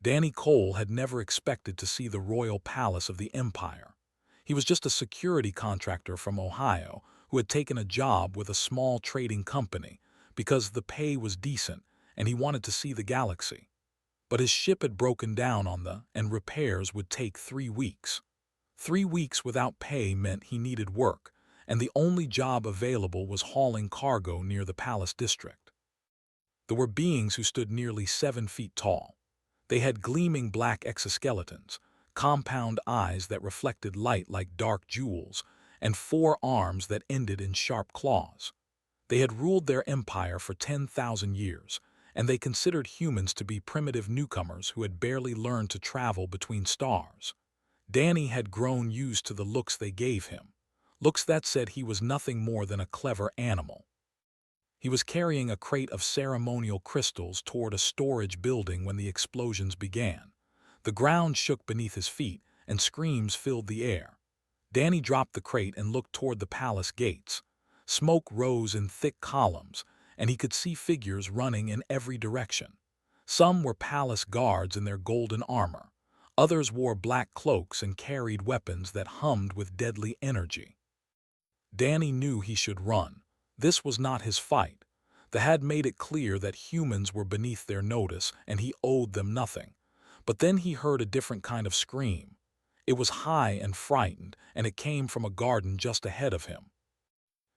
Danny Cole had never expected to see the royal palace of the Empire. He was just a security contractor from Ohio who had taken a job with a small trading company because the pay was decent and he wanted to see the galaxy. But his ship had broken down and repairs would take 3 weeks. 3 weeks without pay meant he needed work, and the only job available was hauling cargo near the palace district. There were beings who stood nearly 7 feet tall. They had gleaming black exoskeletons, compound eyes that reflected light like dark jewels, and 4 arms that ended in sharp claws. They had ruled their empire for 10,000 years, and they considered humans to be primitive newcomers who had barely learned to travel between stars. Danny had grown used to the looks they gave him, looks that said he was nothing more than a clever animal. He was carrying a crate of ceremonial crystals toward a storage building when the explosions began. The ground shook beneath his feet, and screams filled the air. Danny dropped the crate and looked toward the palace gates. Smoke rose in thick columns, and he could see figures running in every direction. Some were palace guards in their golden armor. Others wore black cloaks and carried weapons that hummed with deadly energy. Danny knew he should run. This was not his fight. The had made it clear that humans were beneath their notice and he owed them nothing. But then he heard a different kind of scream. It was high and frightened, and it came from a garden just ahead of him.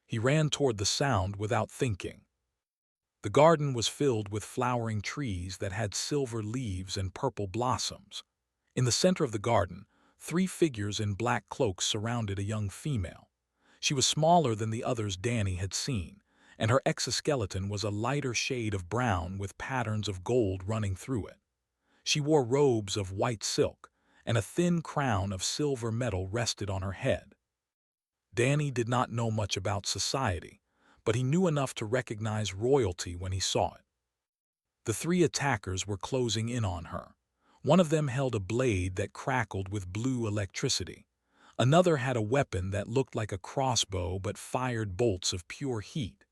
He ran toward the sound without thinking. The garden was filled with flowering trees that had silver leaves and purple blossoms. In the center of the garden, 3 figures in black cloaks surrounded a young female. She was smaller than the others Danny had seen, and her exoskeleton was a lighter shade of brown with patterns of gold running through it. She wore robes of white silk, and a thin crown of silver metal rested on her head. Danny did not know much about society, but he knew enough to recognize royalty when he saw it. The 3 attackers were closing in on her. One of them held a blade that crackled with blue electricity. Another had a weapon that looked like a crossbow but fired bolts of pure heat.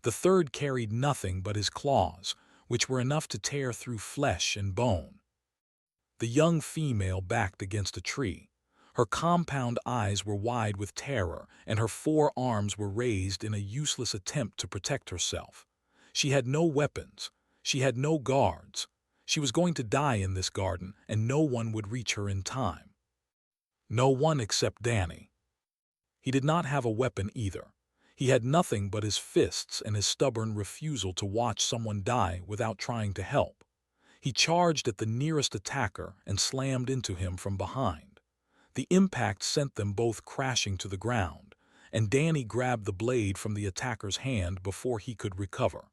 The third carried nothing but his claws, which were enough to tear through flesh and bone. The young female backed against a tree. Her compound eyes were wide with terror, and her 4 arms were raised in a useless attempt to protect herself. She had no weapons. She had no guards. She was going to die in this garden, and no one would reach her in time. No one except Danny. He did not have a weapon either. He had nothing but his fists and his stubborn refusal to watch someone die without trying to help. He charged at the nearest attacker and slammed into him from behind. The impact sent them both crashing to the ground, and Danny grabbed the blade from the attacker's hand before he could recover.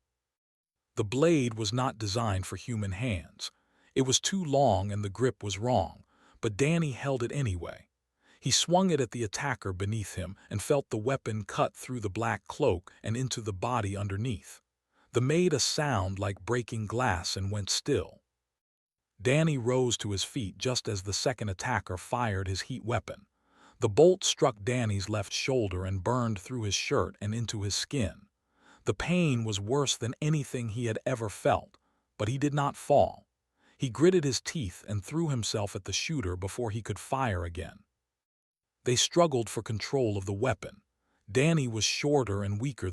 The blade was not designed for human hands. It was too long and the grip was wrong, but Danny held it anyway. He swung it at the attacker beneath him and felt the weapon cut through the black cloak and into the body underneath. They made a sound like breaking glass and went still. Danny rose to his feet just as the second attacker fired his heat weapon. The bolt struck Danny's left shoulder and burned through his shirt and into his skin. The pain was worse than anything he had ever felt, but he did not fall. He gritted his teeth and threw himself at the shooter before he could fire again. They struggled for control of the weapon. Danny was shorter and weaker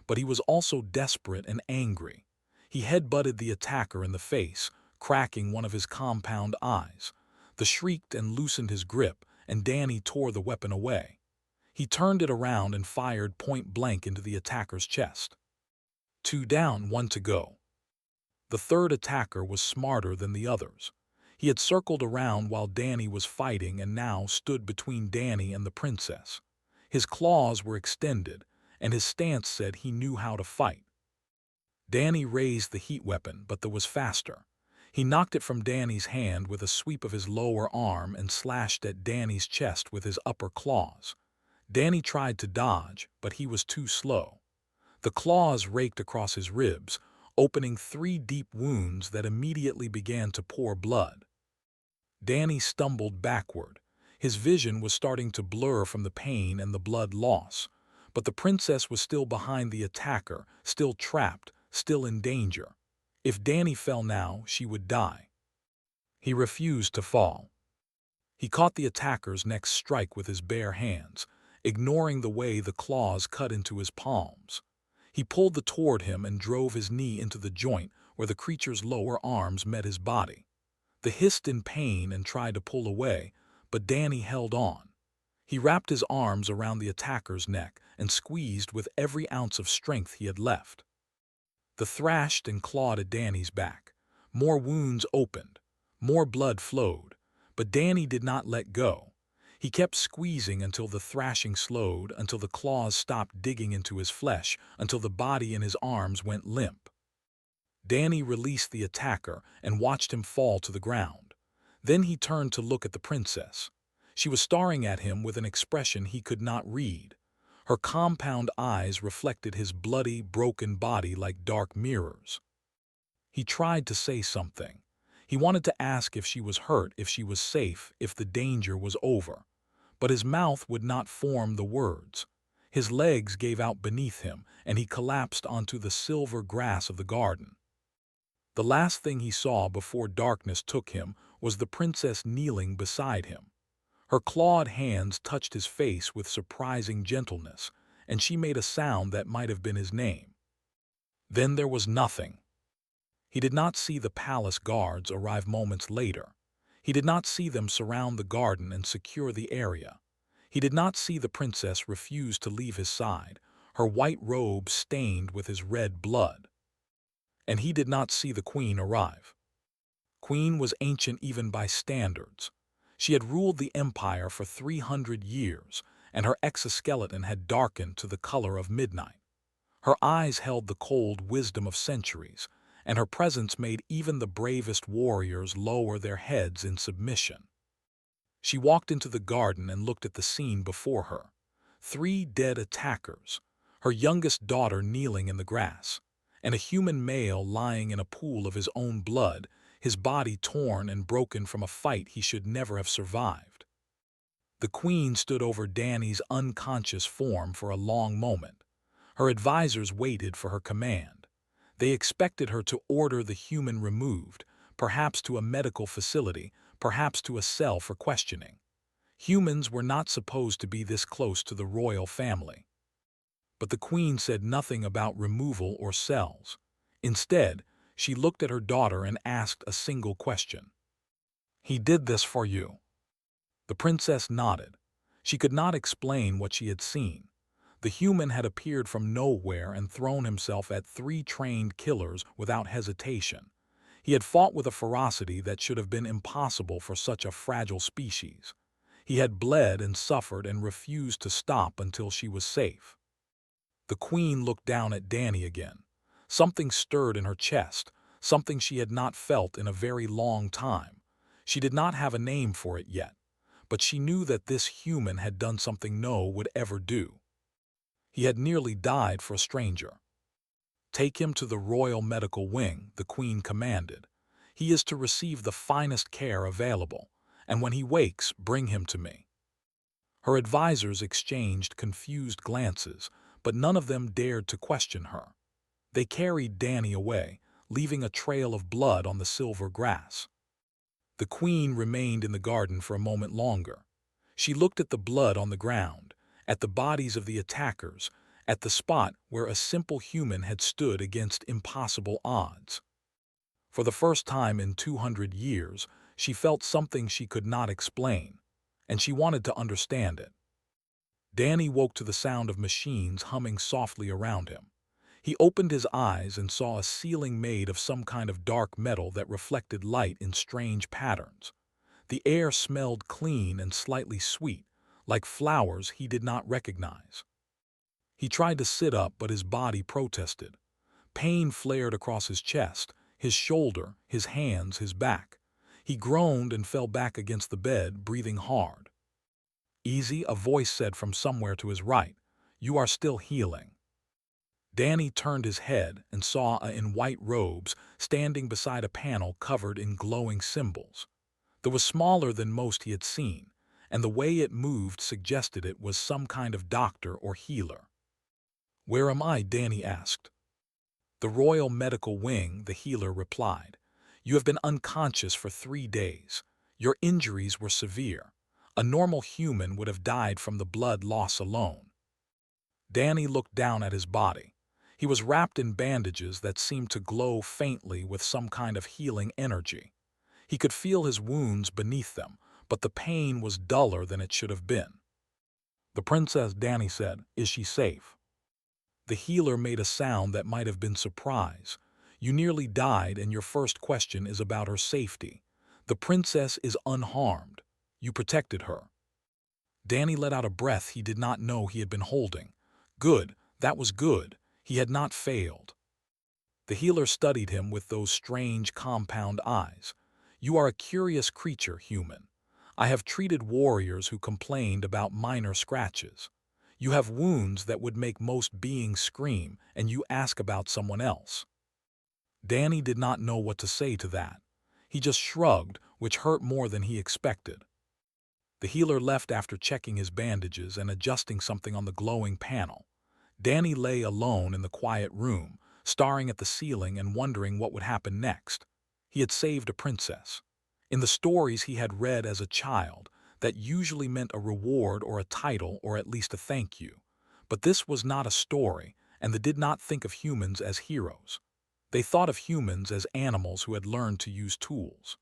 but he was also desperate and angry. He headbutted the attacker in the face, cracking one of his compound eyes. The shrieked and loosened his grip, and Danny tore the weapon away. He turned it around and fired point blank into the attacker's chest. 2 down, 1 to go. The third attacker was smarter than the others. He had circled around while Danny was fighting and now stood between Danny and the princess. His claws were extended, and his stance said he knew how to fight. Danny raised the heat weapon, but that was faster. He knocked it from Danny's hand with a sweep of his lower arm and slashed at Danny's chest with his upper claws. Danny tried to dodge, but he was too slow. The claws raked across his ribs, opening 3 deep wounds that immediately began to pour blood. Danny stumbled backward. His vision was starting to blur from the pain and the blood loss, but the princess was still behind the attacker, still trapped, still in danger. If Danny fell now, she would die. He refused to fall. He caught the attacker's next strike with his bare hands, ignoring the way the claws cut into his palms. He pulled toward him and drove his knee into the joint where the creature's lower arms met his body. The hissed in pain and tried to pull away, but Danny held on. He wrapped his arms around the attacker's neck and squeezed with every ounce of strength he had left. The thrashed and clawed at Danny's back. More wounds opened. More blood flowed. But Danny did not let go. He kept squeezing until the thrashing slowed, until the claws stopped digging into his flesh, until the body in his arms went limp. Danny released the attacker and watched him fall to the ground. Then he turned to look at the princess. She was staring at him with an expression he could not read. Her compound eyes reflected his bloody, broken body like dark mirrors. He tried to say something. He wanted to ask if she was hurt, if she was safe, if the danger was over. But his mouth would not form the words. His legs gave out beneath him, and he collapsed onto the silver grass of the garden. The last thing he saw before darkness took him was the princess kneeling beside him. Her clawed hands touched his face with surprising gentleness, and she made a sound that might have been his name. Then there was nothing. He did not see the palace guards arrive moments later. He did not see them surround the garden and secure the area. He did not see the princess refuse to leave his side, her white robe stained with his red blood. And he did not see the queen arrive. Queen was ancient even by standards. She had ruled the empire for 300 years, and her exoskeleton had darkened to the color of midnight. Her eyes held the cold wisdom of centuries, and her presence made even the bravest warriors lower their heads in submission. She walked into the garden and looked at the scene before her. 3 dead attackers, her youngest daughter kneeling in the grass, and a human male lying in a pool of his own blood, his body torn and broken from a fight he should never have survived. The queen stood over Danny's unconscious form for a long moment. Her advisors waited for her command. They expected her to order the human removed, perhaps to a medical facility, perhaps to a cell for questioning. Humans were not supposed to be this close to the royal family. But the queen said nothing about removal or cells. Instead, she looked at her daughter and asked a single question. "He did this for you?" The princess nodded. She could not explain what she had seen. The human had appeared from nowhere and thrown himself at 3 trained killers without hesitation. He had fought with a ferocity that should have been impossible for such a fragile species. He had bled and suffered and refused to stop until she was safe. The queen looked down at Danny again. Something stirred in her chest, something she had not felt in a very long time. She did not have a name for it yet, but she knew that this human had done something no one would ever do. He had nearly died for a stranger. "Take him to the royal medical wing," the queen commanded. "He is to receive the finest care available, and when he wakes, bring him to me." Her advisors exchanged confused glances, but none of them dared to question her. They carried Danny away, leaving a trail of blood on the silver grass. The queen remained in the garden for a moment longer. She looked at the blood on the ground, at the bodies of the attackers, at the spot where a simple human had stood against impossible odds. For the first time in 200 years, she felt something she could not explain, and she wanted to understand it. Danny woke to the sound of machines humming softly around him. He opened his eyes and saw a ceiling made of some kind of dark metal that reflected light in strange patterns. The air smelled clean and slightly sweet, like flowers he did not recognize. He tried to sit up, but his body protested. Pain flared across his chest, his shoulder, his hands, his back. He groaned and fell back against the bed, breathing hard. "Easy," a voice said from somewhere to his right. "You are still healing." Danny turned his head and saw a in white robes standing beside a panel covered in glowing symbols. It was smaller than most he had seen, and the way it moved suggested it was some kind of doctor or healer. "Where am I?" Danny asked. "The Royal Medical Wing," the healer replied. You have been unconscious for 3 days. Your injuries were severe. A normal human would have died from the blood loss alone." Danny looked down at his body. He was wrapped in bandages that seemed to glow faintly with some kind of healing energy. He could feel his wounds beneath them, but the pain was duller than it should have been. "The princess," Danny said, "is she safe?" The healer made a sound that might have been surprise. "You nearly died, and your first question is about her safety. The princess is unharmed. You protected her." Danny let out a breath he did not know he had been holding. Good, that was good. He had not failed. The healer studied him with those strange, compound eyes. "You are a curious creature, human. I have treated warriors who complained about minor scratches. You have wounds that would make most beings scream, and you ask about someone else." Danny did not know what to say to that. He just shrugged, which hurt more than he expected. The healer left after checking his bandages and adjusting something on the glowing panel. Danny lay alone in the quiet room, staring at the ceiling and wondering what would happen next. He had saved a princess. In the stories he had read as a child, that usually meant a reward or a title or at least a thank you. But this was not a story, and they did not think of humans as heroes. They thought of humans as animals who had learned to use tools.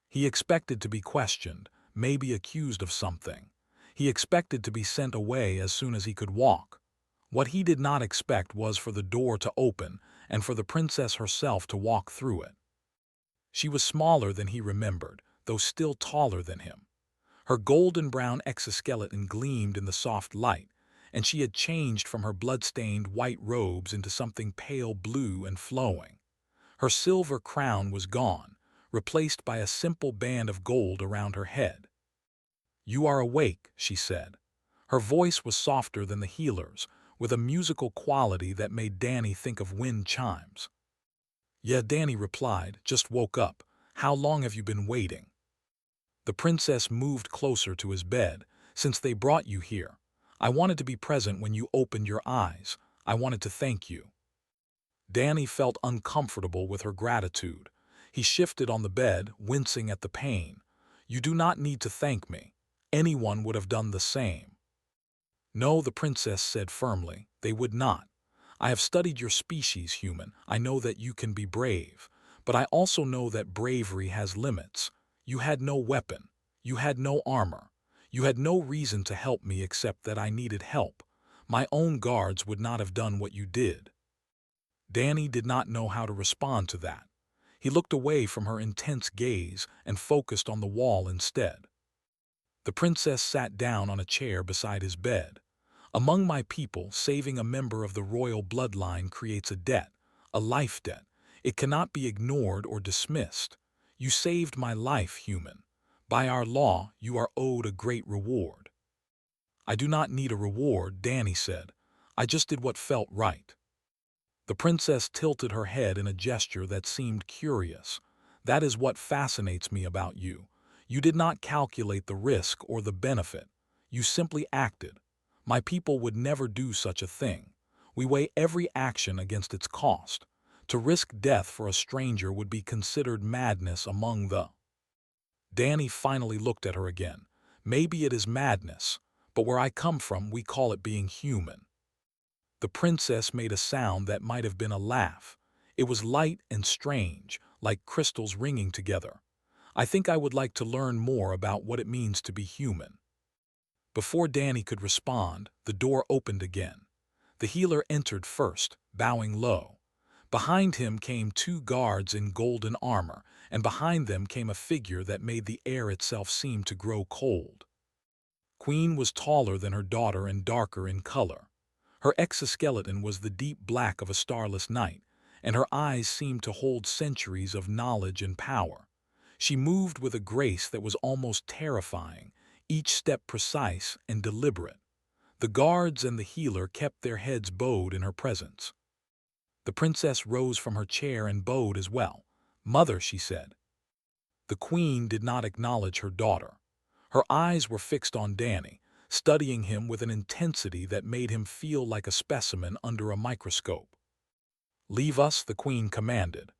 He expected to be questioned, maybe accused of something. He expected to be sent away as soon as he could walk. What he did not expect was for the door to open and for the princess herself to walk through it. She was smaller than he remembered, though still taller than him. Her golden-brown exoskeleton gleamed in the soft light, and she had changed from her blood-stained white robes into something pale blue and flowing. Her silver crown was gone, replaced by a simple band of gold around her head. "You are awake," she said. Her voice was softer than the healer's, with a musical quality that made Danny think of wind chimes. "Yeah," Danny replied, "just woke up. How long have you been waiting?" The princess moved closer to his bed. "Since they brought you here, I wanted to be present when you opened your eyes. I wanted to thank you." Danny felt uncomfortable with her gratitude. He shifted on the bed, wincing at the pain. "You do not need to thank me. Anyone would have done the same." "No," the princess said firmly, "they would not. I have studied your species, human. I know that you can be brave. But I also know that bravery has limits. You had no weapon. You had no armor. You had no reason to help me except that I needed help. My own guards would not have done what you did." Danny did not know how to respond to that. He looked away from her intense gaze and focused on the wall instead. The princess sat down on a chair beside his bed. "Among my people, saving a member of the royal bloodline creates a debt, a life debt. It cannot be ignored or dismissed. You saved my life, human. By our law, you are owed a great reward." "I do not need a reward," Danny said. "I just did what felt right." The princess tilted her head in a gesture that seemed curious. "That is what fascinates me about you. You did not calculate the risk or the benefit. You simply acted. My people would never do such a thing. We weigh every action against its cost. To risk death for a stranger would be considered madness among the—" Danny finally looked at her again. "Maybe it is madness, but where I come from, we call it being human." The princess made a sound that might have been a laugh. It was light and strange, like crystals ringing together. "I think I would like to learn more about what it means to be human." Before Danny could respond, the door opened again. The healer entered first, bowing low. Behind him came 2 guards in golden armor, and behind them came a figure that made the air itself seem to grow cold. Queen was taller than her daughter and darker in color. Her exoskeleton was the deep black of a starless night, and her eyes seemed to hold centuries of knowledge and power. She moved with a grace that was almost terrifying, each step precise and deliberate. The guards and the healer kept their heads bowed in her presence. The princess rose from her chair and bowed as well. "Mother," she said. The queen did not acknowledge her daughter. Her eyes were fixed on Danny, studying him with an intensity that made him feel like a specimen under a microscope. "Leave us," the queen commanded.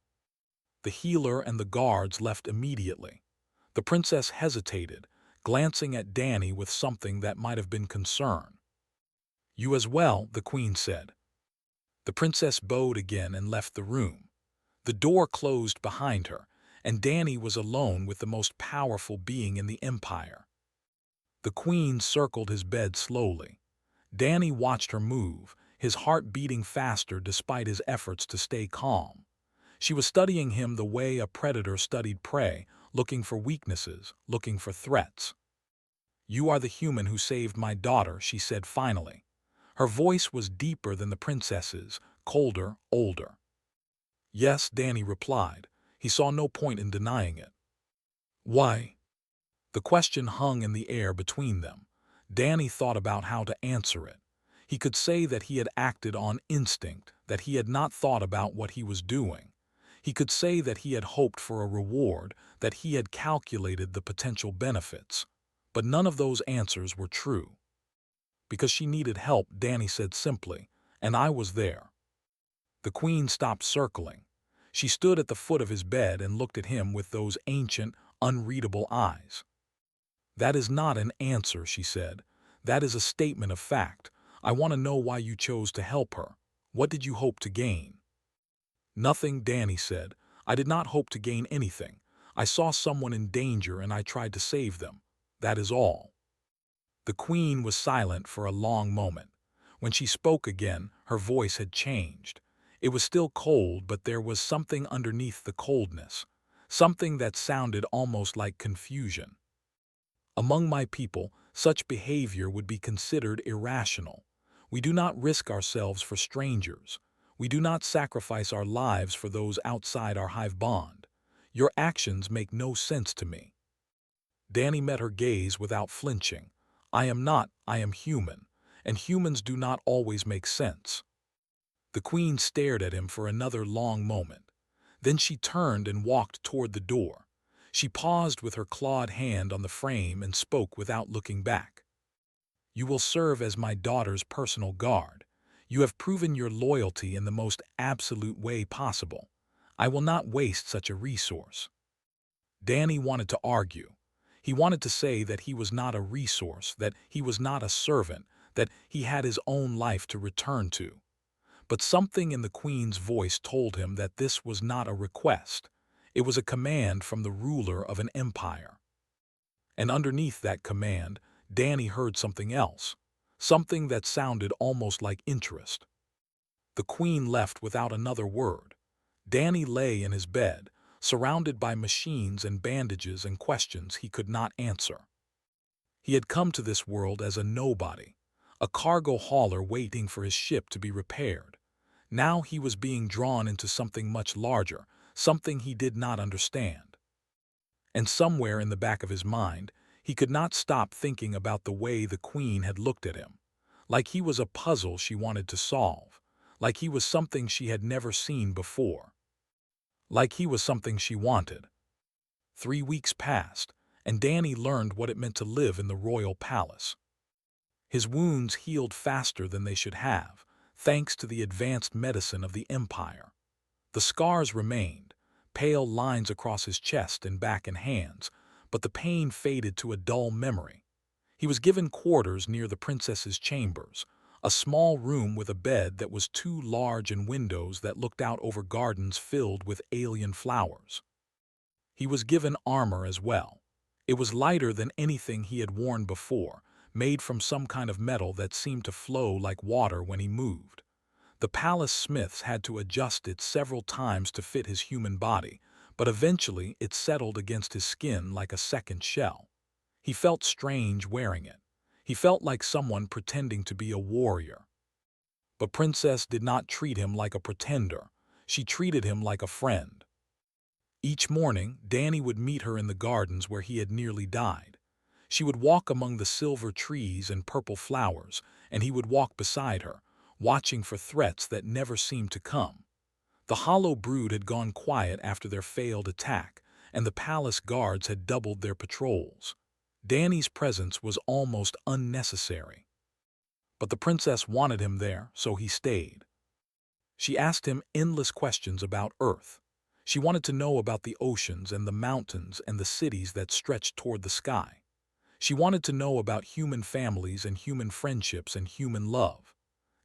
The healer and the guards left immediately. The princess hesitated, glancing at Danny with something that might have been concern. "You as well," the queen said. The princess bowed again and left the room. The door closed behind her, and Danny was alone with the most powerful being in the empire. The queen circled his bed slowly. Danny watched her move, his heart beating faster despite his efforts to stay calm. She was studying him the way a predator studied prey, looking for weaknesses, looking for threats. "You are the human who saved my daughter," she said finally. Her voice was deeper than the princess's, colder, older. "Yes," Danny replied. He saw no point in denying it. "Why?" The question hung in the air between them. Danny thought about how to answer it. He could say that he had acted on instinct, that he had not thought about what he was doing. He could say that he had hoped for a reward, that he had calculated the potential benefits. But none of those answers were true. "Because she needed help," Danny said simply, "and I was there." The queen stopped circling. She stood at the foot of his bed and looked at him with those ancient, unreadable eyes. "That is not an answer," she said. "That is a statement of fact. I want to know why you chose to help her. What did you hope to gain?" "Nothing," Danny said. "I did not hope to gain anything. I saw someone in danger and I tried to save them. That is all." The queen was silent for a long moment. When she spoke again, her voice had changed. It was still cold, but there was something underneath the coldness, something that sounded almost like confusion. "Among my people, such behavior would be considered irrational. We do not risk ourselves for strangers. We do not sacrifice our lives for those outside our hive bond. Your actions make no sense to me." Danny met her gaze without flinching. I am human, and humans do not always make sense." The queen stared at him for another long moment. Then she turned and walked toward the door. She paused with her clawed hand on the frame and spoke without looking back. "You will serve as my daughter's personal guard. You have proven your loyalty in the most absolute way possible. I will not waste such a resource." Danny wanted to argue. He wanted to say that he was not a resource, that he was not a servant, that he had his own life to return to. But something in the queen's voice told him that this was not a request. It was a command from the ruler of an empire. And underneath that command, Danny heard something else, something that sounded almost like interest. The queen left without another word. Danny lay in his bed, surrounded by machines and bandages and questions he could not answer. He had come to this world as a nobody, a cargo hauler waiting for his ship to be repaired. Now he was being drawn into something much larger, something he did not understand. And somewhere in the back of his mind, he could not stop thinking about the way the queen had looked at him, like he was a puzzle she wanted to solve, like he was something she had never seen before, like he was something she wanted. 3 weeks passed, and Danny learned what it meant to live in the royal palace. His wounds healed faster than they should have, thanks to the advanced medicine of the empire. The scars remained, pale lines across his chest and back and hands, but the pain faded to a dull memory. He was given quarters near the princess's chambers, a small room with a bed that was too large and windows that looked out over gardens filled with alien flowers. He was given armor as well. It was lighter than anything he had worn before, made from some kind of metal that seemed to flow like water when he moved. The palace smiths had to adjust it several times to fit his human body, but eventually it settled against his skin like a second shell. He felt strange wearing it. He felt like someone pretending to be a warrior. But Princess did not treat him like a pretender. She treated him like a friend. Each morning, Danny would meet her in the gardens where he had nearly died. She would walk among the silver trees and purple flowers, and he would walk beside her, watching for threats that never seemed to come. The hollow brood had gone quiet after their failed attack, and the palace guards had doubled their patrols. Danny's presence was almost unnecessary. But the princess wanted him there, so he stayed. She asked him endless questions about Earth. She wanted to know about the oceans and the mountains and the cities that stretched toward the sky. She wanted to know about human families and human friendships and human love.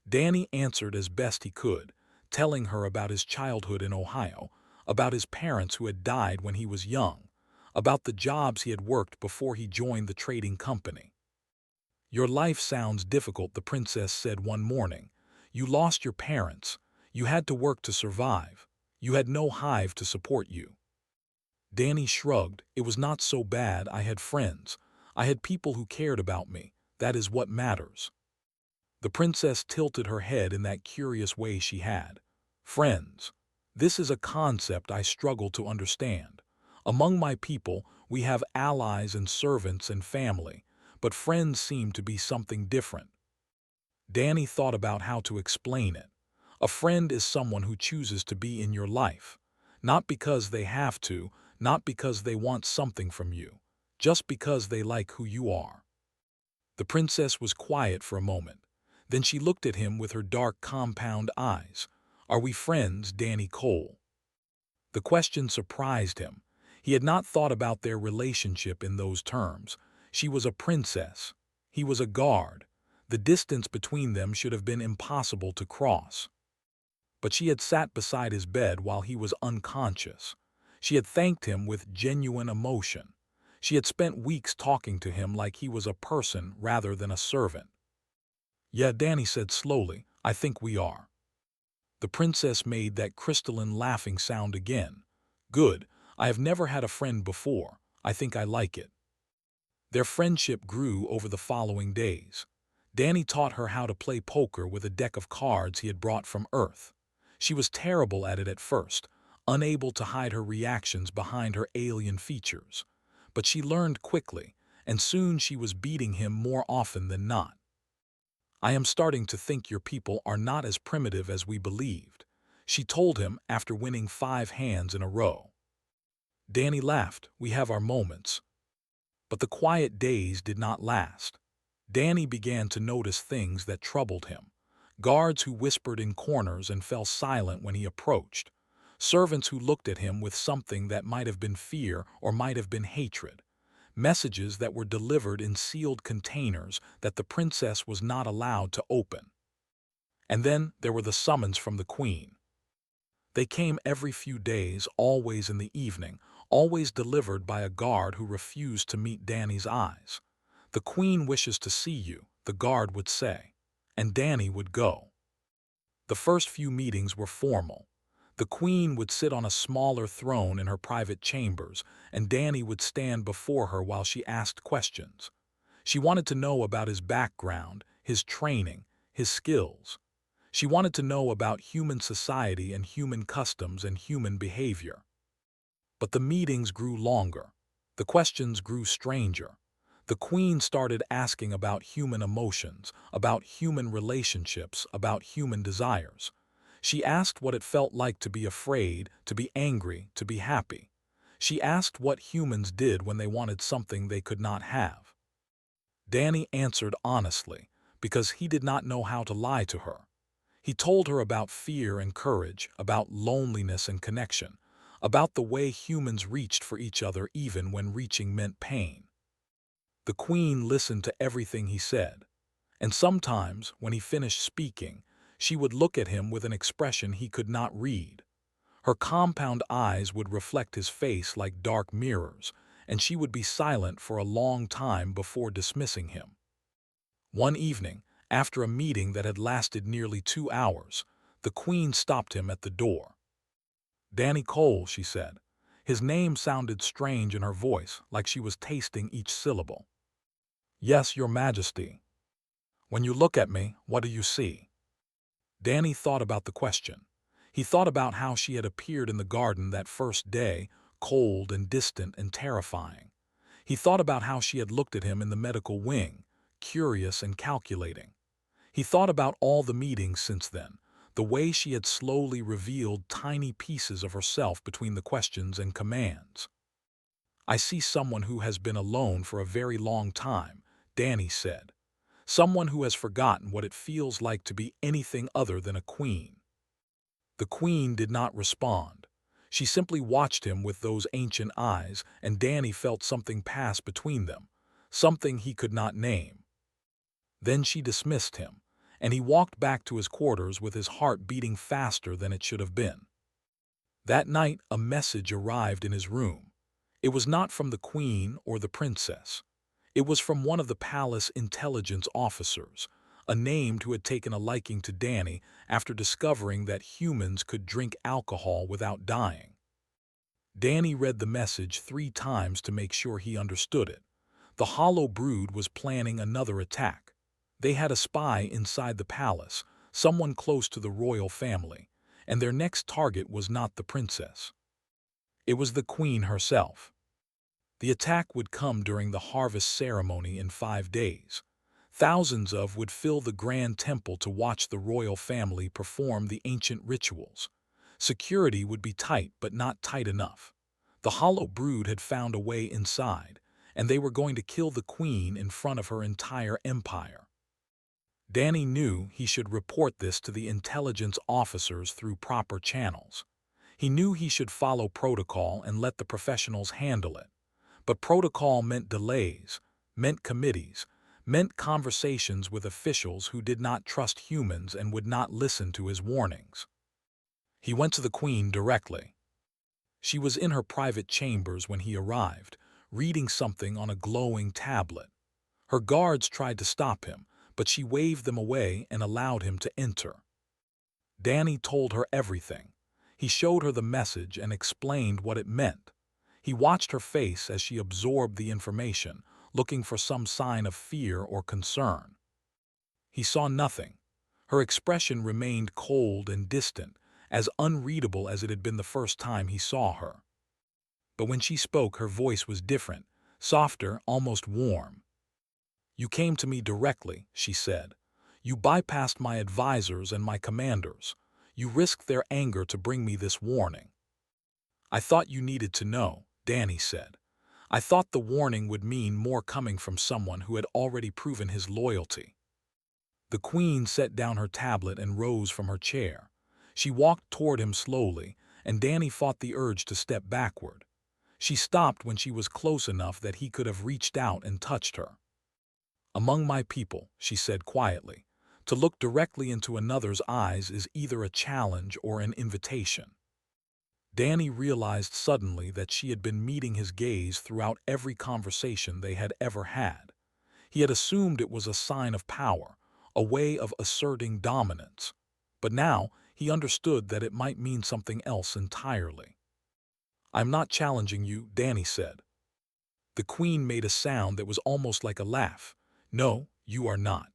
Danny answered as best he could, telling her about his childhood in Ohio, about his parents who had died when he was young, about the jobs he had worked before he joined the trading company. "Your life sounds difficult," the princess said one morning. "You lost your parents. You had to work to survive. You had no hive to support you." Danny shrugged. "It was not so bad. I had friends. I had people who cared about me. That is what matters." The princess tilted her head in that curious way she had. "Friends. This is a concept I struggle to understand. Among my people, we have allies and servants and family, but friends seem to be something different." Danny thought about how to explain it. A friend is someone who chooses to be in your life. Not because they have to, not because they want something from you, just because they like who you are. The princess was quiet for a moment. Then she looked at him with her dark compound eyes. "Are we friends, Danny Cole?" The question surprised him. He had not thought about their relationship in those terms. She was a princess. He was a guard. The distance between them should have been impossible to cross. But she had sat beside his bed while he was unconscious. She had thanked him with genuine emotion. She had spent weeks talking to him like he was a person rather than a servant. "Yeah," Danny said slowly, "I think we are." The princess made that crystalline laughing sound again. "Good. I have never had a friend before. I think I like it." Their friendship grew over the following days. Danny taught her how to play poker with a deck of cards he had brought from Earth. She was terrible at it at first, unable to hide her reactions behind her alien features. But she learned quickly, and soon she was beating him more often than not. "I am starting to think your people are not as primitive as we believed," she told him after winning 5 hands in a row. Danny laughed. "We have our moments." But the quiet days did not last. Danny began to notice things that troubled him. Guards who whispered in corners and fell silent when he approached. Servants who looked at him with something that might have been fear or might have been hatred. Messages that were delivered in sealed containers that the princess was not allowed to open. And then there were the summons from the queen. They came every few days, always in the evening, always delivered by a guard who refused to meet Danny's eyes. "The queen wishes to see you," the guard would say, and Danny would go. The first few meetings were formal. The queen would sit on a smaller throne in her private chambers, and Danny would stand before her while she asked questions. She wanted to know about his background, his training, his skills. She wanted to know about human society and human customs and human behavior. But the meetings grew longer. The questions grew stranger. The queen started asking about human emotions, about human relationships, about human desires. She asked what it felt like to be afraid, to be angry, to be happy. She asked what humans did when they wanted something they could not have. Danny answered honestly, because he did not know how to lie to her. He told her about fear and courage, about loneliness and connection, about the way humans reached for each other even when reaching meant pain. The queen listened to everything he said, and sometimes, when he finished speaking, she would look at him with an expression he could not read. Her compound eyes would reflect his face like dark mirrors, and she would be silent for a long time before dismissing him. One evening, after a meeting that had lasted nearly 2 hours, the queen stopped him at the door. "Danny Cole," she said. His name sounded strange in her voice, like she was tasting each syllable. "Yes, Your Majesty." "When you look at me, what do you see?" Danny thought about the question. He thought about how she had appeared in the garden that first day, cold and distant and terrifying. He thought about how she had looked at him in the medical wing, curious and calculating. He thought about all the meetings since then, the way she had slowly revealed tiny pieces of herself between the questions and commands. "I see someone who has been alone for a very long time," Danny said. "Someone who has forgotten what it feels like to be anything other than a queen." The queen did not respond. She simply watched him with those ancient eyes, and Danny felt something pass between them, something he could not name. Then she dismissed him, and he walked back to his quarters with his heart beating faster than it should have been. That night, a message arrived in his room. It was not from the queen or the princess. It was from one of the palace intelligence officers, a named who had taken a liking to Danny after discovering that humans could drink alcohol without dying. Danny read the message 3 times to make sure he understood it. The Hollow Brood was planning another attack. They had a spy inside the palace, someone close to the royal family, and their next target was not the princess. It was the queen herself. The attack would come during the harvest ceremony in 5 days. Thousands would fill the grand temple to watch the royal family perform the ancient rituals. Security would be tight, but not tight enough. The Hollow Brood had found a way inside, and they were going to kill the queen in front of her entire empire. Danny knew he should report this to the intelligence officers through proper channels. He knew he should follow protocol and let the professionals handle it. But protocol meant delays, meant committees, meant conversations with officials who did not trust humans and would not listen to his warnings. He went to the queen directly. She was in her private chambers when he arrived, reading something on a glowing tablet. Her guards tried to stop him, but she waved them away and allowed him to enter. Danny told her everything. He showed her the message and explained what it meant. He watched her face as she absorbed the information, looking for some sign of fear or concern. He saw nothing. Her expression remained cold and distant, as unreadable as it had been the first time he saw her. But when she spoke, her voice was different, softer, almost warm. "You came to me directly," she said. "You bypassed my advisors and my commanders. You risked their anger to bring me this warning." "I thought you needed to know," Danny said. "I thought the warning would mean more coming from someone who had already proven his loyalty." The queen set down her tablet and rose from her chair. She walked toward him slowly, and Danny fought the urge to step backward. She stopped when she was close enough that he could have reached out and touched her. "Among my people," she said quietly, "to look directly into another's eyes is either a challenge or an invitation." Danny realized suddenly that she had been meeting his gaze throughout every conversation they had ever had. He had assumed it was a sign of power, a way of asserting dominance. But now he understood that it might mean something else entirely. "I'm not challenging you," Danny said. The queen made a sound that was almost like a laugh. "No, you are not."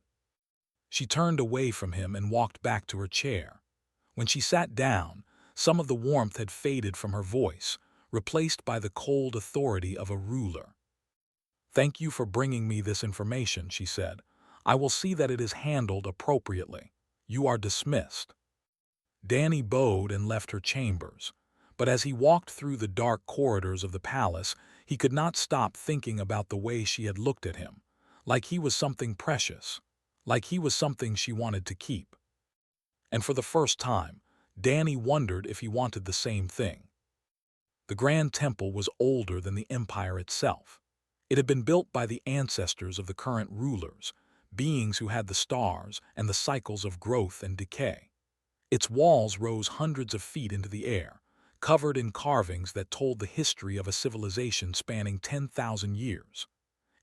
She turned away from him and walked back to her chair. When she sat down, some of the warmth had faded from her voice, replaced by the cold authority of a ruler. "Thank you for bringing me this information," she said. "I will see that it is handled appropriately. You are dismissed." Danny bowed and left her chambers. But as he walked through the dark corridors of the palace, he could not stop thinking about the way she had looked at him, like he was something precious, like he was something she wanted to keep. And for the first time, Danny wondered if he wanted the same thing. The Grand Temple was older than the empire itself. It had been built by the ancestors of the current rulers, beings who had the stars and the cycles of growth and decay. Its walls rose hundreds of feet into the air, covered in carvings that told the history of a civilization spanning 10,000 years.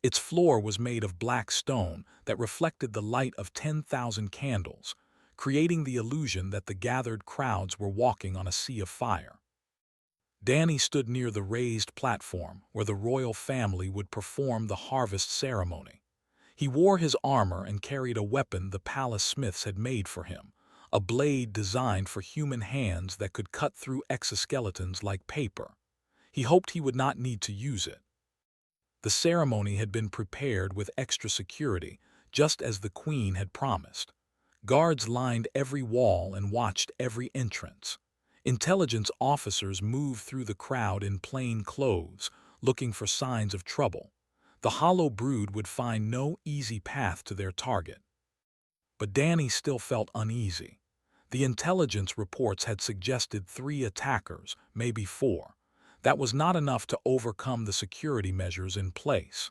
Its floor was made of black stone that reflected the light of 10,000 candles, creating the illusion that the gathered crowds were walking on a sea of fire. Danny stood near the raised platform where the royal family would perform the harvest ceremony. He wore his armor and carried a weapon the palace smiths had made for him, a blade designed for human hands that could cut through exoskeletons like paper. He hoped he would not need to use it. The ceremony had been prepared with extra security, just as the queen had promised. Guards lined every wall and watched every entrance. Intelligence officers moved through the crowd in plain clothes, looking for signs of trouble. The Hollow Brood would find no easy path to their target. But Danny still felt uneasy. The intelligence reports had suggested 3 attackers, maybe 4. That was not enough to overcome the security measures in place.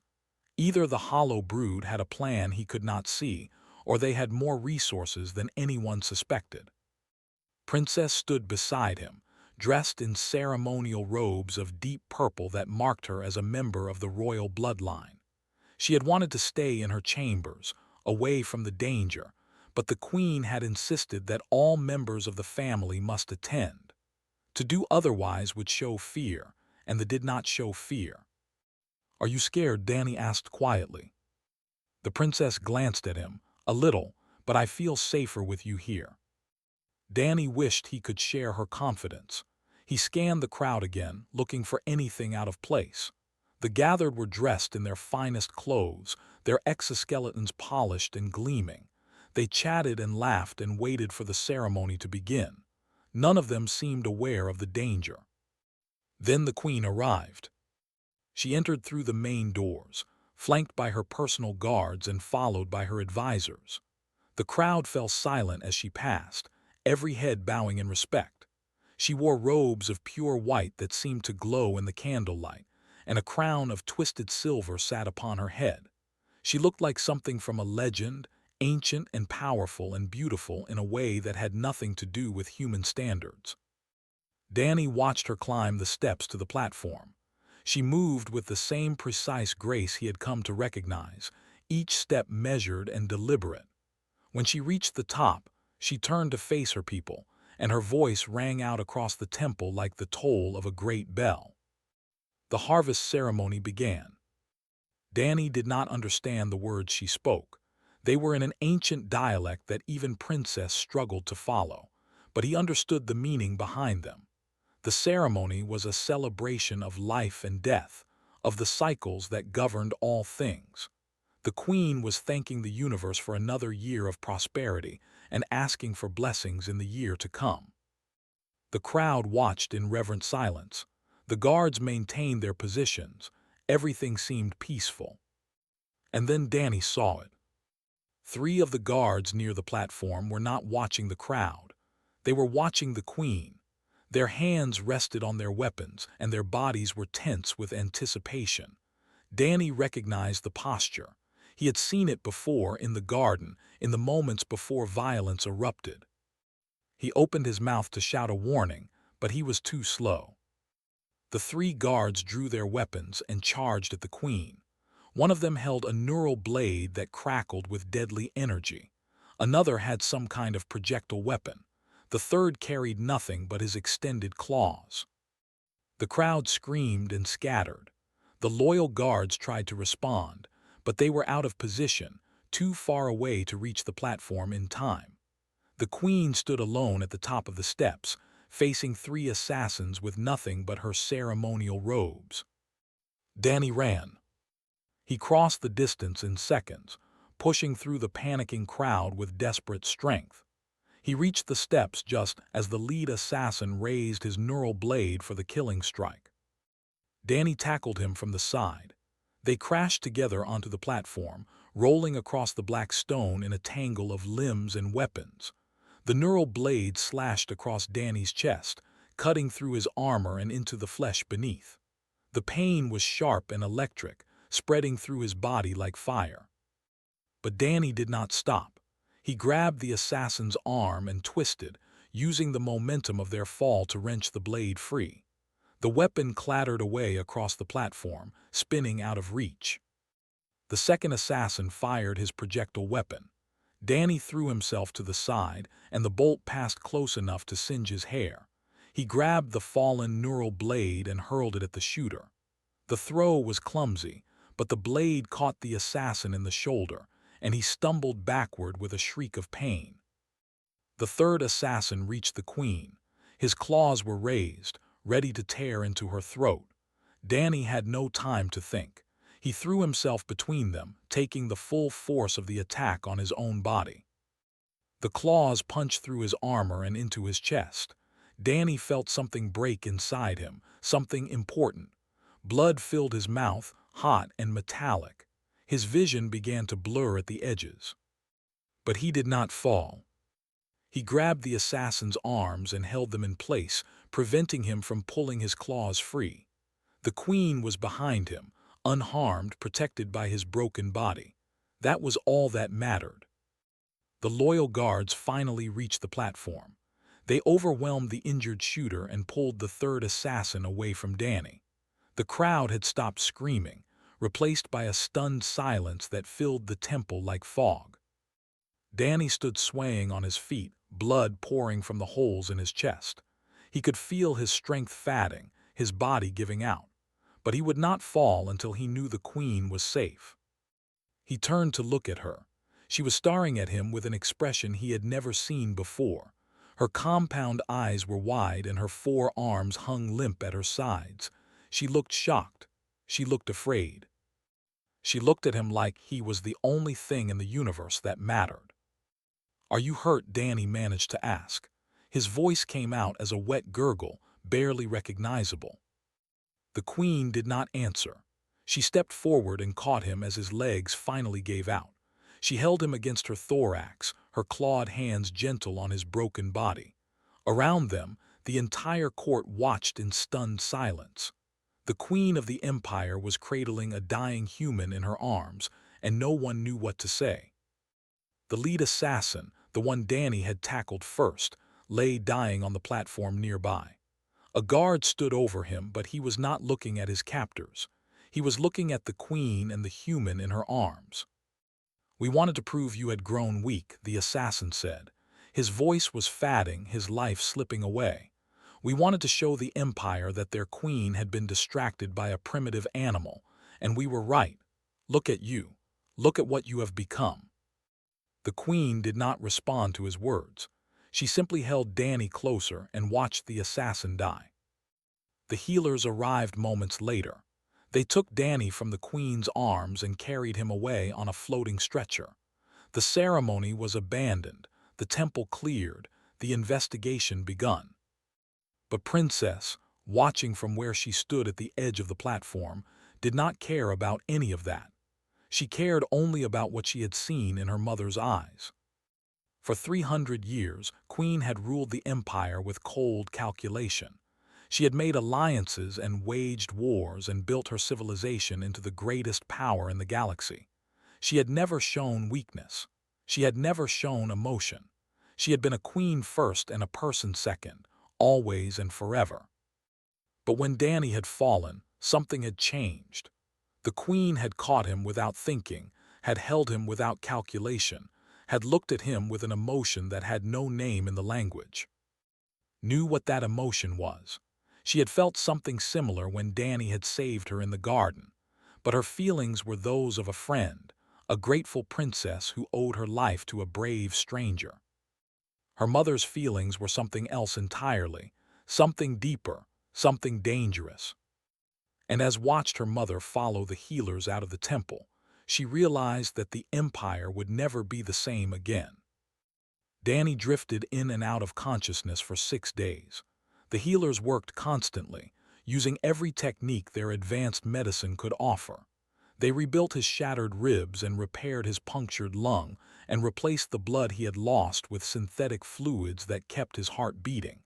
Either the Hollow Brood had a plan he could not see, or they had more resources than anyone suspected. Princess stood beside him, dressed in ceremonial robes of deep purple that marked her as a member of the royal bloodline. She had wanted to stay in her chambers, away from the danger, but the queen had insisted that all members of the family must attend. To do otherwise would show fear, and they did not show fear. "Are you scared?" Danny asked quietly. The princess glanced at him, a little, "but I feel safer with you here." Danny wished he could share her confidence. He scanned the crowd again, looking for anything out of place. The gathered were dressed in their finest clothes, their exoskeletons polished and gleaming. They chatted and laughed and waited for the ceremony to begin. None of them seemed aware of the danger. Then the queen arrived. She entered through the main doors, flanked by her personal guards and followed by her advisors. The crowd fell silent as she passed, every head bowing in respect. She wore robes of pure white that seemed to glow in the candlelight, and a crown of twisted silver sat upon her head. She looked like something from a legend, ancient and powerful and beautiful in a way that had nothing to do with human standards. Danny watched her climb the steps to the platform. She moved with the same precise grace he had come to recognize, each step measured and deliberate. When she reached the top, she turned to face her people, and her voice rang out across the temple like the toll of a great bell. The harvest ceremony began. Danny did not understand the words she spoke. They were in an ancient dialect that even Princess struggled to follow, but he understood the meaning behind them. The ceremony was a celebration of life and death, of the cycles that governed all things. The queen was thanking the universe for another year of prosperity and asking for blessings in the year to come. The crowd watched in reverent silence. The guards maintained their positions. Everything seemed peaceful. And then Danny saw it. 3 of the guards near the platform were not watching the crowd. They were watching the queen. Their hands rested on their weapons, and their bodies were tense with anticipation. Danny recognized the posture. He had seen it before in the garden, in the moments before violence erupted. He opened his mouth to shout a warning, but he was too slow. The 3 guards drew their weapons and charged at the queen. One of them held a neural blade that crackled with deadly energy. Another had some kind of projectile weapon. The third carried nothing but his extended claws. The crowd screamed and scattered. The loyal guards tried to respond, but they were out of position, too far away to reach the platform in time. The queen stood alone at the top of the steps, facing 3 assassins with nothing but her ceremonial robes. Danny ran. He crossed the distance in seconds, pushing through the panicking crowd with desperate strength. He reached the steps just as the lead assassin raised his neural blade for the killing strike. Danny tackled him from the side. They crashed together onto the platform, rolling across the black stone in a tangle of limbs and weapons. The neural blade slashed across Danny's chest, cutting through his armor and into the flesh beneath. The pain was sharp and electric, spreading through his body like fire. But Danny did not stop. He grabbed the assassin's arm and twisted, using the momentum of their fall to wrench the blade free. The weapon clattered away across the platform, spinning out of reach. The second assassin fired his projectile weapon. Danny threw himself to the side, and the bolt passed close enough to singe his hair. He grabbed the fallen neural blade and hurled it at the shooter. The throw was clumsy, but the blade caught the assassin in the shoulder, and he stumbled backward with a shriek of pain. The third assassin reached the queen. His claws were raised, ready to tear into her throat. Danny had no time to think. He threw himself between them, taking the full force of the attack on his own body. The claws punched through his armor and into his chest. Danny felt something break inside him, something important. Blood filled his mouth, hot and metallic. His vision began to blur at the edges. But he did not fall. He grabbed the assassin's arms and held them in place, preventing him from pulling his claws free. The queen was behind him, unharmed, protected by his broken body. That was all that mattered. The loyal guards finally reached the platform. They overwhelmed the injured shooter and pulled the third assassin away from Danny. The crowd had stopped screaming, replaced by a stunned silence that filled the temple like fog. Danny stood swaying on his feet, blood pouring from the holes in his chest. He could feel his strength fading, his body giving out. But he would not fall until he knew the queen was safe. He turned to look at her. She was staring at him with an expression he had never seen before. Her compound eyes were wide and her 4 arms hung limp at her sides. She looked shocked. She looked afraid. She looked at him like he was the only thing in the universe that mattered. "Are you hurt?" Danny managed to ask. His voice came out as a wet gurgle, barely recognizable. The queen did not answer. She stepped forward and caught him as his legs finally gave out. She held him against her thorax, her clawed hands gentle on his broken body. Around them, the entire court watched in stunned silence. The queen of the empire was cradling a dying human in her arms, and no one knew what to say. The lead assassin, the one Danny had tackled first, lay dying on the platform nearby. A guard stood over him, but he was not looking at his captors. He was looking at the queen and the human in her arms. "We wanted to prove you had grown weak," the assassin said. His voice was fading, his life slipping away. "We wanted to show the empire that their queen had been distracted by a primitive animal, and we were right. Look at you. Look at what you have become." The queen did not respond to his words. She simply held Danny closer and watched the assassin die. The healers arrived moments later. They took Danny from the queen's arms and carried him away on a floating stretcher. The ceremony was abandoned, the temple cleared, the investigation begun. But Princess, watching from where she stood at the edge of the platform, did not care about any of that. She cared only about what she had seen in her mother's eyes. For 300 years, Queen had ruled the empire with cold calculation. She had made alliances and waged wars and built her civilization into the greatest power in the galaxy. She had never shown weakness. She had never shown emotion. She had been a queen first and a person second, always and forever. But when Danny had fallen, something had changed. The queen had caught him without thinking, had held him without calculation, had looked at him with an emotion that had no name in the language. Knew what that emotion was. She had felt something similar when Danny had saved her in the garden, but her feelings were those of a friend, a grateful princess who owed her life to a brave stranger. Her mother's feelings were something else entirely, something deeper, something dangerous. And as watched her mother follow the healers out of the temple, she realized that the empire would never be the same again. Danny drifted in and out of consciousness for 6 days. The healers worked constantly, using every technique their advanced medicine could offer. They rebuilt his shattered ribs and repaired his punctured lung and replaced the blood he had lost with synthetic fluids that kept his heart beating.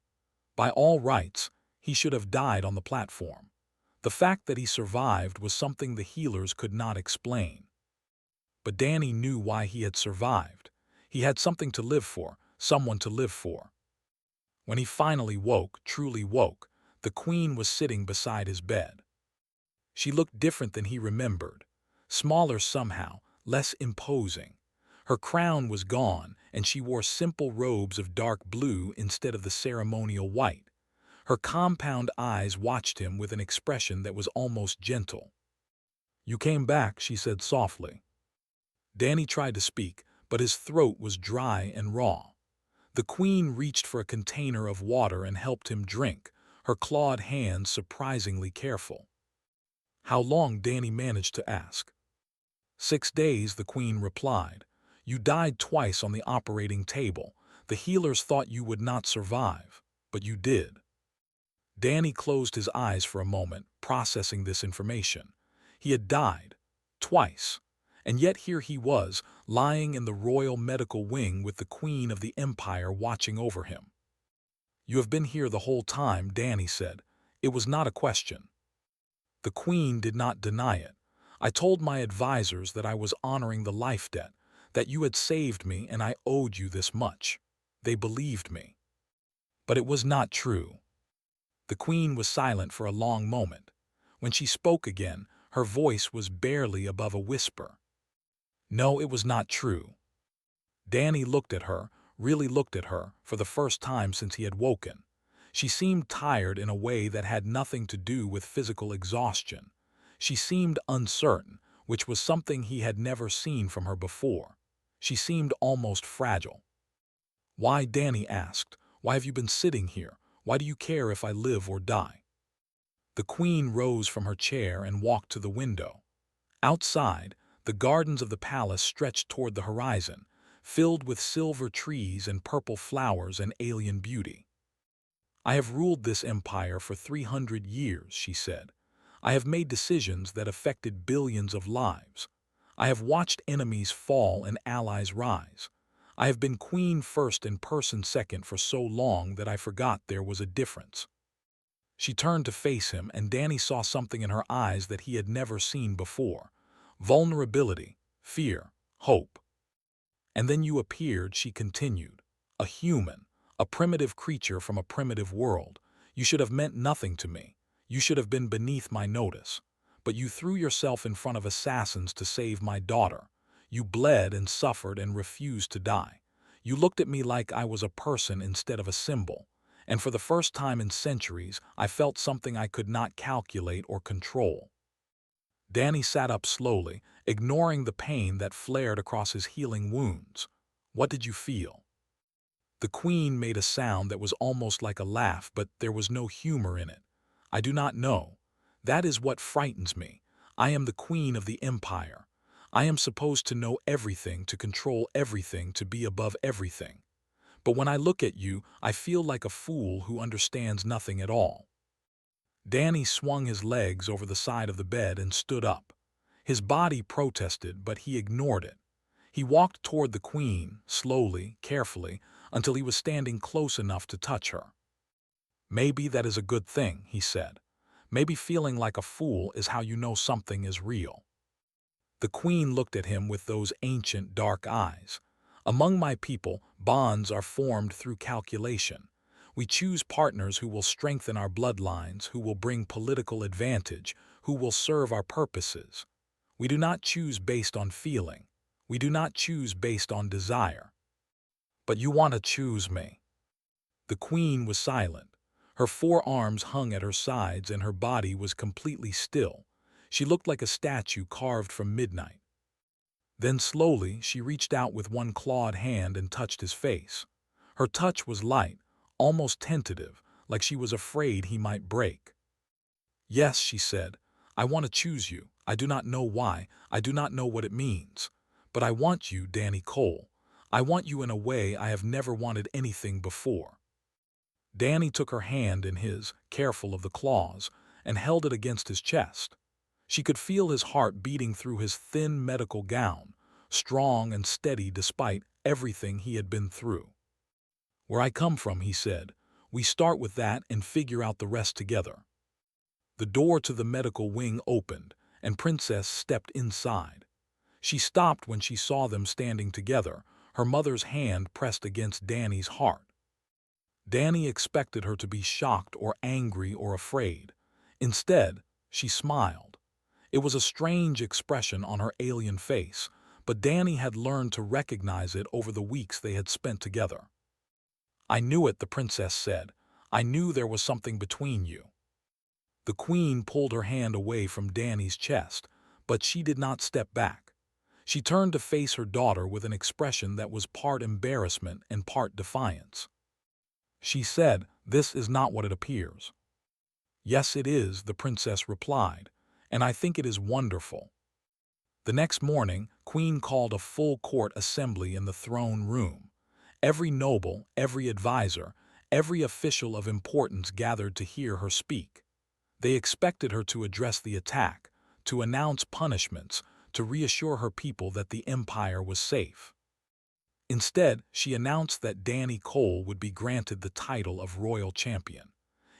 By all rights, he should have died on the platform. The fact that he survived was something the healers could not explain. But Danny knew why he had survived. He had something to live for, someone to live for. When he finally woke, truly woke, the queen was sitting beside his bed. She looked different than he remembered, smaller somehow, less imposing. Her crown was gone, and she wore simple robes of dark blue instead of the ceremonial white. Her compound eyes watched him with an expression that was almost gentle. "You came back," she said softly. Danny tried to speak, but his throat was dry and raw. The queen reached for a container of water and helped him drink, her clawed hands surprisingly careful. "How long?" Danny managed to ask. 6 days, the queen replied. "You died twice on the operating table. The healers thought you would not survive, but you did." Danny closed his eyes for a moment, processing this information. He had died, twice, And yet here he was, lying in the royal medical wing with the queen of the empire watching over him. "You have been here the whole time," Danny said. "It was not a question." The queen did not deny it. "I told my advisors that I was honoring the life debt, that you had saved me and I owed you this much. They believed me." But it was not true. The queen was silent for a long moment. When she spoke again, her voice was barely above a whisper. "No, it was not true." Danny looked at her, really looked at her, for the first time since he had woken. She seemed tired in a way that had nothing to do with physical exhaustion. She seemed uncertain, which was something he had never seen from her before. She seemed almost fragile. "Why?" Danny asked. "Why have you been sitting here? Why do you care if I live or die?" The queen rose from her chair and walked to the window. Outside, the gardens of the palace stretched toward the horizon, filled with silver trees and purple flowers and alien beauty. "I have ruled this empire for 300 years," she said. "I have made decisions that affected billions of lives. I have watched enemies fall and allies rise. I have been queen first and person second for so long that I forgot there was a difference." She turned to face him, and Danny saw something in her eyes that he had never seen before: vulnerability, fear, hope. "And then you appeared," she continued. "A human, a primitive creature from a primitive world. You should have meant nothing to me. You should have been beneath my notice. But you threw yourself in front of assassins to save my daughter. You bled and suffered and refused to die. You looked at me like I was a person instead of a symbol. And for the first time in centuries, I felt something I could not calculate or control." Danny sat up slowly, ignoring the pain that flared across his healing wounds. "What did you feel?" The queen made a sound that was almost like a laugh, but there was no humor in it. "I do not know. That is what frightens me. I am the queen of the empire. I am supposed to know everything, to control everything, to be above everything. But when I look at you, I feel like a fool who understands nothing at all." Danny swung his legs over the side of the bed and stood up. His body protested, but he ignored it. He walked toward the queen, slowly, carefully, until he was standing close enough to touch her. "Maybe that is a good thing," he said. "Maybe feeling like a fool is how you know something is real." The queen looked at him with those ancient, dark eyes. "Among my people, bonds are formed through calculation. We choose partners who will strengthen our bloodlines, who will bring political advantage, who will serve our purposes. We do not choose based on feeling. We do not choose based on desire." "But you want to choose me." The queen was silent. Her forearms hung at her sides and her body was completely still. She looked like a statue carved from midnight. Then slowly she reached out with one clawed hand and touched his face. Her touch was light, almost tentative, like she was afraid he might break. "Yes," she said, "I want to choose you. I do not know why. I do not know what it means. But I want you, Danny Cole. I want you in a way I have never wanted anything before." Danny took her hand in his, careful of the claws, and held it against his chest. She could feel his heart beating through his thin medical gown, strong and steady despite everything he had been through. "Where I come from," he said, "we start with that and figure out the rest together." The door to the medical wing opened, and Princess stepped inside. She stopped when she saw them standing together, her mother's hand pressed against Danny's heart. Danny expected her to be shocked or angry or afraid. Instead, she smiled. It was a strange expression on her alien face, but Danny had learned to recognize it over the weeks they had spent together. "I knew it," the princess said. "I knew there was something between you." The queen pulled her hand away from Danny's chest, but she did not step back. She turned to face her daughter with an expression that was part embarrassment and part defiance. She said, "This is not what it appears." "Yes, it is," the princess replied, "and I think it is wonderful." The next morning, Queen called a full court assembly in the throne room. Every noble, every advisor, every official of importance gathered to hear her speak. They expected her to address the attack, to announce punishments, to reassure her people that the empire was safe. Instead, she announced that Danny Cole would be granted the title of Royal Champion.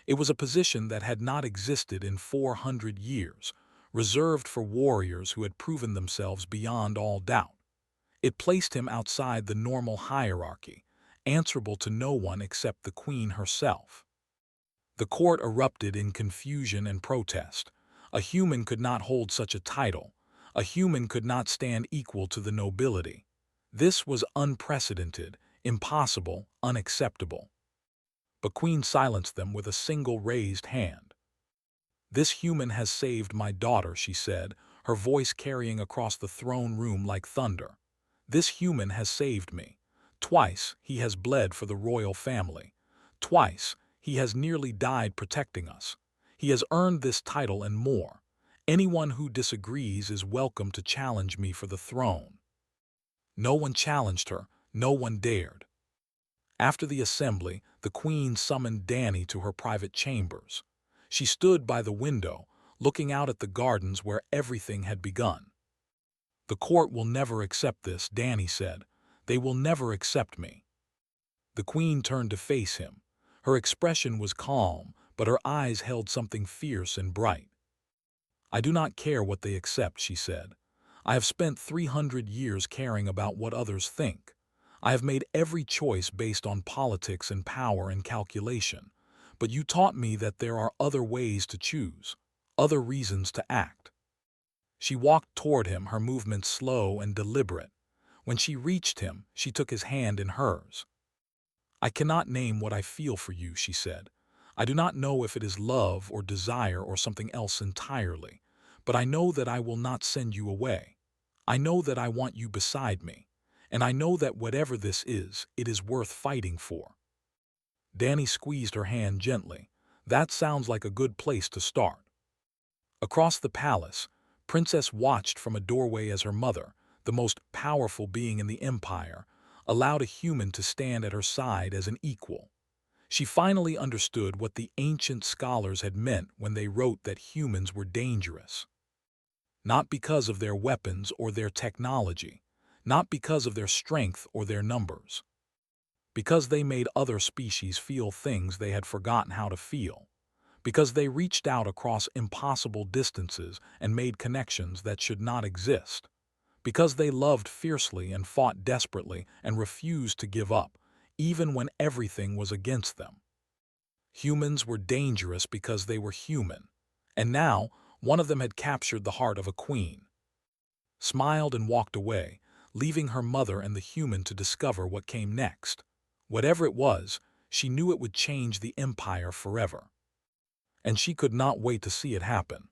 It was a position that had not existed in 400 years, reserved for warriors who had proven themselves beyond all doubt. It placed him outside the normal hierarchy, answerable to no one except the queen herself. The court erupted in confusion and protest. A human could not hold such a title. A human could not stand equal to the nobility. This was unprecedented, impossible, unacceptable. But Queen silenced them with a single raised hand. "This human has saved my daughter," she said, her voice carrying across the throne room like thunder. "This human has saved me. Twice he has bled for the royal family. Twice he has nearly died protecting us. He has earned this title and more. Anyone who disagrees is welcome to challenge me for the throne." No one challenged her, no one dared. After the assembly, the queen summoned Danny to her private chambers. She stood by the window, looking out at the gardens where everything had begun. "The court will never accept this," Danny said. "They will never accept me." The queen turned to face him. Her expression was calm, but her eyes held something fierce and bright. "I do not care what they accept," she said. "I have spent 300 years caring about what others think. I have made every choice based on politics and power and calculation. But you taught me that there are other ways to choose, other reasons to act." She walked toward him, her movements slow and deliberate. When she reached him, she took his hand in hers. "I cannot name what I feel for you," she said. "I do not know if it is love or desire or something else entirely, but I know that I will not send you away. I know that I want you beside me, and I know that whatever this is, it is worth fighting for." Danny squeezed her hand gently. "That sounds like a good place to start." Across the palace, Princess watched from a doorway as her mother, the most powerful being in the empire, allowed a human to stand at her side as an equal. She finally understood what the ancient scholars had meant when they wrote that humans were dangerous. Not because of their weapons or their technology, not because of their strength or their numbers. Because they made other species feel things they had forgotten how to feel. Because they reached out across impossible distances and made connections that should not exist. Because they loved fiercely and fought desperately and refused to give up, even when everything was against them. Humans were dangerous because they were human. And now, one of them had captured the heart of a queen. Smiled and walked away, leaving her mother and the human to discover what came next. Whatever it was, she knew it would change the empire forever. And she could not wait to see it happen.